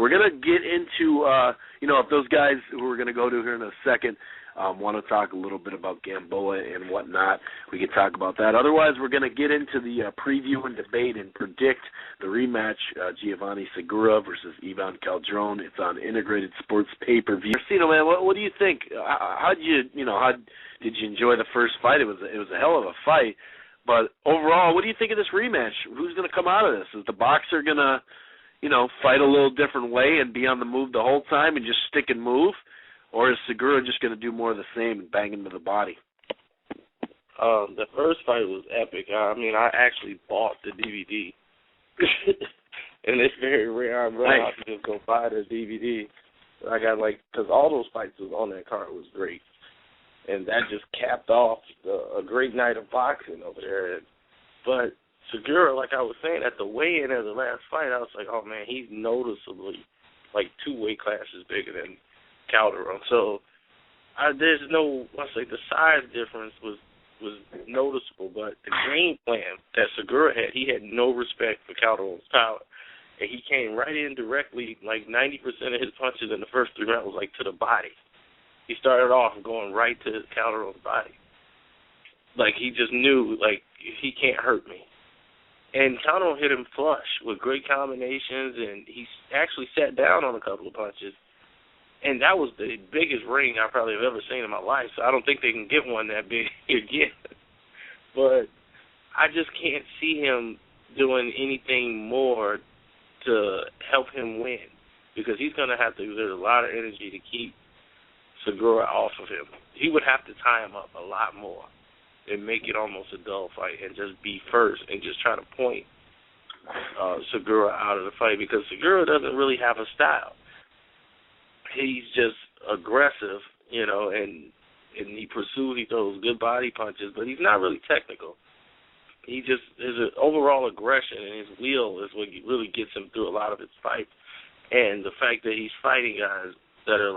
We're going to get into, if those guys who we're going to go to here in a second want to talk a little bit about Gamboa and whatnot, we can talk about that. Otherwise, we're going to get into the preview and debate and predict the rematch, Giovanni Segura versus Ivan Calderon. It's on Integrated Sports Pay-Per-View. Marcino, man, what do you think? How did you enjoy the first fight? It was a hell of a fight. But overall, what do you think of this rematch? Who's going to come out of this? Is the boxer going to, fight a little different way and be on the move the whole time and just stick and move? Or is Segura just going to do more of the same and bang into the body? The first fight was epic. I actually bought the DVD. And it's very rare. I'm running out to just go buy the DVD. I got because all those fights was on that card was great. And that just capped off a great night of boxing over there. But Segura, like I was saying, at the weigh-in of the last fight, I was like, oh, man, he's noticeably 2 weight classes bigger than Calderon. So there's the size difference was noticeable, but the game plan that Segura had, he had no respect for Calderon's power. And he came right in directly, 90% of his punches in the first 3 rounds was to the body. He started off going right to Calderon's body. He just knew, he can't hurt me. And Calderon hit him flush with great combinations, and he actually sat down on a couple of punches. And that was the biggest ring I probably have ever seen in my life, so I don't think they can get one that big again. But I just can't see him doing anything more to help him win, because he's going to have to exert a lot of energy to keep Segura off of him. He would have to tie him up a lot more and make it almost a dull fight and just be first and just try to point Segura out of the fight, because Segura doesn't really have a style. He's just aggressive, and he throws good body punches, but he's not really technical. He just, his overall aggression and his will is what really gets him through a lot of his fights. And the fact that he's fighting guys that are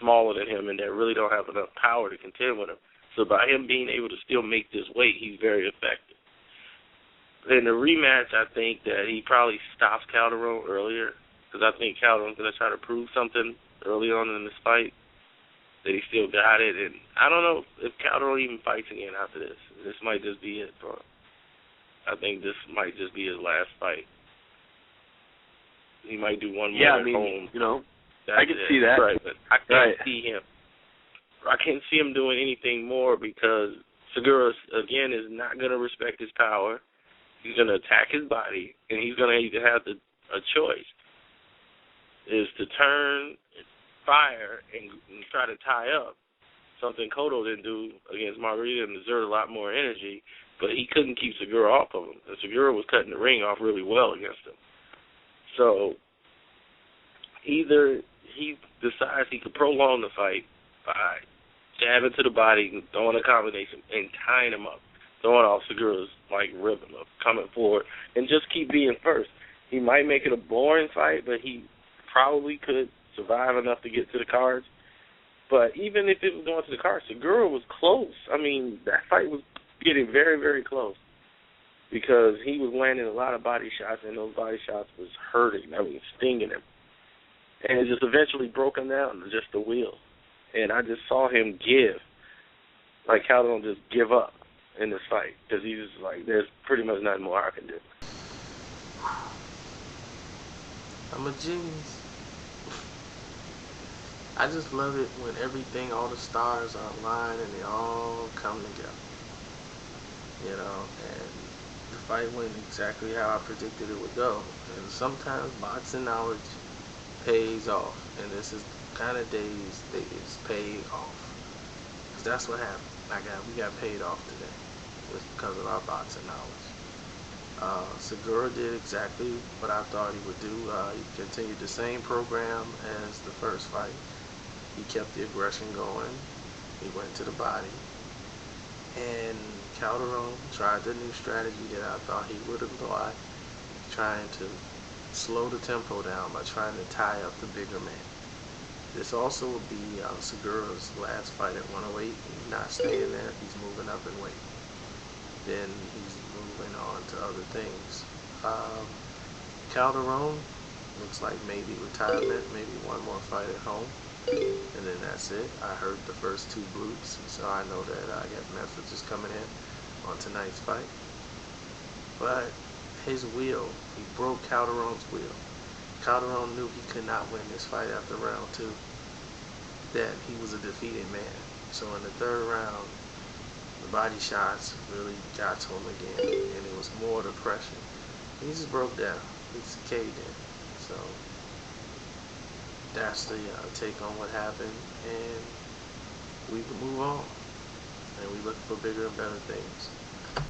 smaller than him and that really don't have enough power to contend with him. So by him being able to still make this weight, he's very effective. In the rematch, I think that he probably stops Calderon earlier, because I think Calderon's going to try to prove something early on in this fight, that he still got it. And I don't know if Calderon even fights again after this. This might just be it for him. I think this might just be his last fight. He might do one more at home. I can see that. Right, but I can't see him. I can't see him doing anything more, because Segura, again, is not going to respect his power. He's going to attack his body, and he's going to either have a choice, is to turn, fire, and try to tie up, something Cotto didn't do against Margarita and exert a lot more energy, but he couldn't keep Segura off of him. And Segura was cutting the ring off really well against him. So either he decides he could prolong the fight by jabbing to the body, throwing a combination, and tying him up, throwing off Segura's rhythm of coming forward, and just keep being first. He might make it a boring fight, but he probably could survive enough to get to the cards. But even if it was going to the cards, Segura was close. That fight was getting very, very close, because he was landing a lot of body shots, and those body shots was hurting, stinging him. And it just eventually broke him down to just the wheel. And I just saw him give, Calderon just give up in this fight, because he was there's pretty much nothing more I can do. I'm a genius. I just love it when everything, all the stars are aligned and they all come together. And the fight went exactly how I predicted it would go. And sometimes boxing knowledge pays off. And this is the kind of days that it's paid off. Because that's what happened. We got paid off today. It's because of our boxing knowledge. Segura did exactly what I thought he would do. He continued the same program as the first fight. He kept the aggression going. He went to the body. And Calderon tried the new strategy that I thought he would employ, trying to slow the tempo down by trying to tie up the bigger man. This also will be Segura's last fight at 108. He's not staying there. He's moving up in weight. Then he's moving on to other things. Calderon, Looks like maybe retirement, maybe one more fight at home, and then that's it. I heard the first 2 bloops, so I know that I got messages coming in on tonight's fight. But his will, he broke Calderon's will. Calderon knew he could not win this fight after round 2, that he was a defeated man. So in the 3rd round, the body shots really got to him again, and it was more depression. He just broke down. He just caved in. So that's the take on what happened, and we can move on, and we look for bigger and better things.